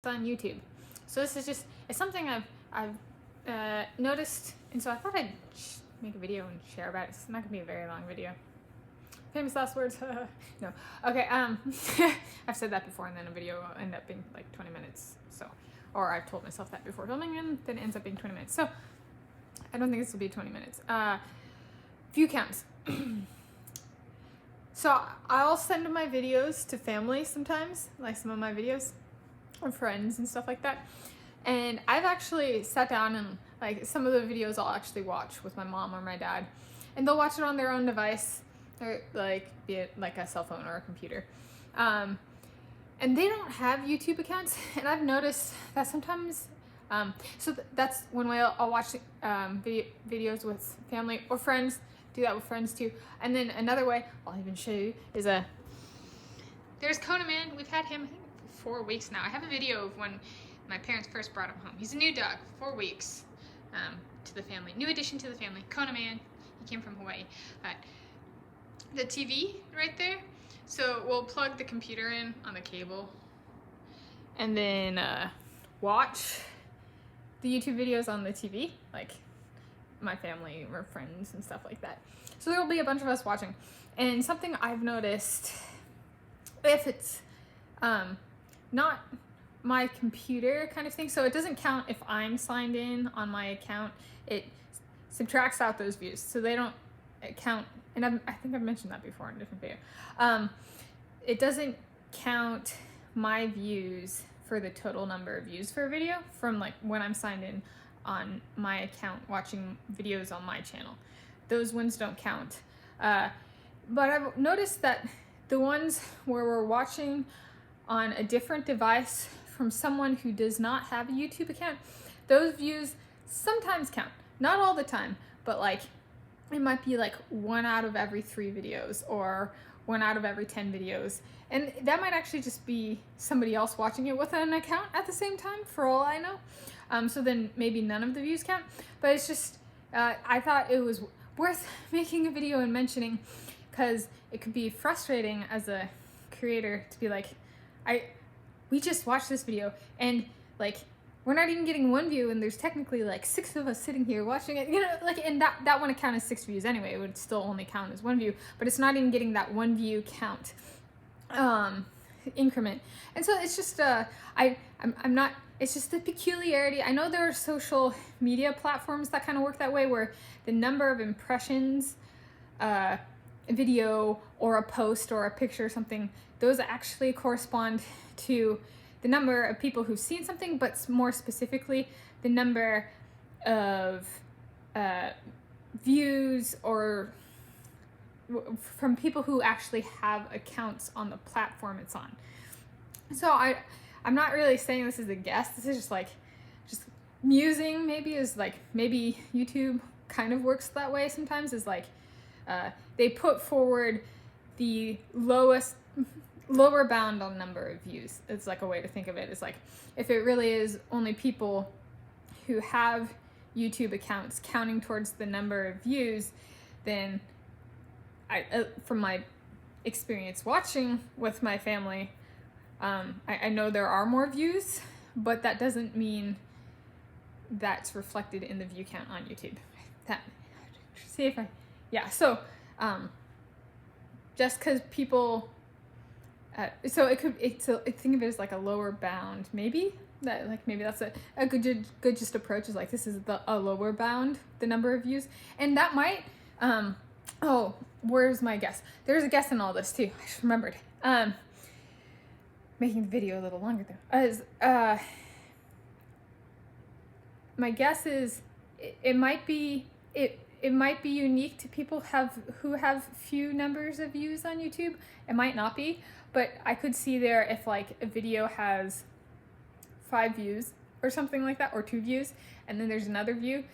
on YouTube. So this is just, it's something I've noticed, and so I thought I'd make a video and share about it. It's not gonna be a very long video. Famous last words. No. Okay, I've said that before, and then a video will end up being like 20 minutes. So, or I've told myself that before filming, and then it ends up being 20 minutes. So I don't think this will be 20 minutes. View counts. So I'll send my videos to family sometimes, like some of my videos, or friends and stuff like that. And I've actually sat down and like some of the videos I'll actually watch with my mom or my dad, and they'll watch it on their own device, or like be it like a cell phone or a computer. And they don't have YouTube accounts, and I've noticed that sometimes, that's one way I'll watch videos with family or friends. Do that with friends too. And then another way I'll even show you is there's Kona Man. We've had him, I think, for 4 weeks now. I have a video of when my parents first brought him home. He's a new dog, 4 weeks to the family. New addition to the family, Kona Man. He came from Hawaii. The TV right there. So we'll plug the computer in on the cable and then watch the YouTube videos on the TV, like my family or friends and stuff like that. So there'll be a bunch of us watching. And something I've noticed, if it's not my computer kind of thing, so it doesn't count if I'm signed in on my account, it subtracts out those views. So they don't count, and I think I've mentioned that before in a different video. It doesn't count my views for the total number of views for a video from like when I'm signed in on my account watching videos on my channel. Those ones don't count. But I've noticed that the ones where we're watching on a different device from someone who does not have a YouTube account, those views sometimes count. Not all the time, but like it might be like 1 out of every 3 videos or 1 out of every 10 videos. And that might actually just be somebody else watching it with an account at the same time, for all I know. So then maybe none of the views count. But it's just, I thought it was worth making a video and mentioning, because it could be frustrating as a creator to be like, we just watched this video and like we're not even getting 1 view, and there's technically like 6 of us sitting here watching it, you know, like, and that wouldn't count as 6 views anyway. It would still only count as 1 view, but it's not even getting that 1 view count increment. And so it's just I'm not, it's just the peculiarity. I know there are social media platforms that kind of work that way, where the number of impressions a video or a post or a picture or something, those actually correspond to the number of people who've seen something, but more specifically the number of views or from people who actually have accounts on the platform it's on. So I'm not really saying this is a guess. This is just like, just musing maybe, is like, maybe YouTube kind of works that way sometimes, is like, they put forward the lower bound on number of views. It's like a way to think of it. It's like, if it really is only people who have YouTube accounts counting towards the number of views, then from my experience watching with my family, I know there are more views, but that doesn't mean that's reflected in the view count on YouTube. So just because people, so think of it as like a lower bound, maybe that's a good just approach, is like, this is a lower bound, the number of views, and that might, oh, where's my guess? There's a guess in all this too. I just remembered. Making the video a little longer though. My guess is it might be unique to people who have few numbers of views on YouTube. It might not be, but I could see there if like a video has 5 views or something like that, or 2 views, and then there's another view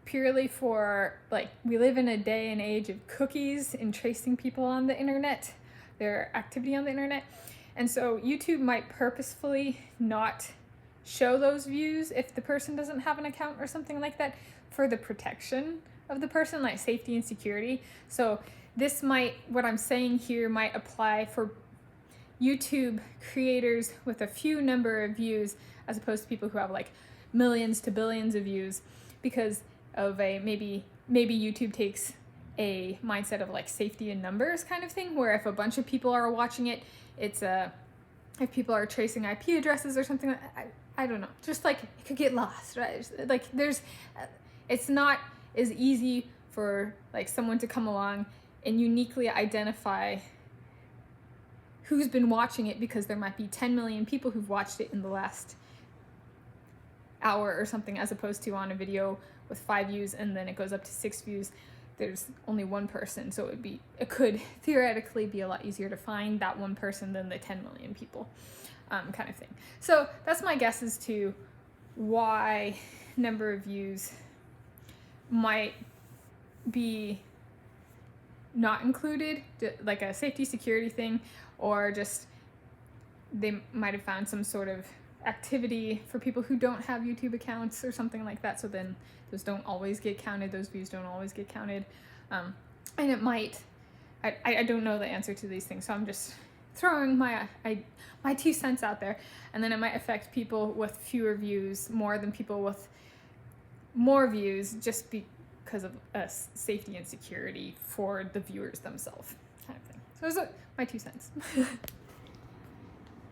purely for, like, we live in a day and age of cookies and tracing people on the internet, their activity on the internet. And so YouTube might purposefully not show those views if the person doesn't have an account or something like that, for the protection of the person, like safety and security. So this might, what I'm saying here might apply for YouTube creators with a few number of views as opposed to people who have like millions to billions of views, because of a maybe YouTube takes a mindset of like safety in numbers kind of thing, where if a bunch of people are watching it, it's if people are tracing IP addresses or something, I don't know, just like it could get lost, right? Like it's not as easy for like someone to come along and uniquely identify who's been watching it, because there might be 10 million people who've watched it in the last hour or something, as opposed to on a video with 5 views and then it goes up to 6 views, there's only one person, so it could theoretically be a lot easier to find that one person than the 10 million people, kind of thing. So that's my guess as to why number of views might be not included, like a safety security thing, or just they might have found some sort of activity for people who don't have YouTube accounts or something like that, so then those don't always get counted, those views don't always get counted, and it might, I don't know the answer to these things, so I'm just throwing my 2 cents out there, and then it might affect people with fewer views more than people with more views, just because of safety and security for the viewers themselves, kind of thing. So those are my 2 cents.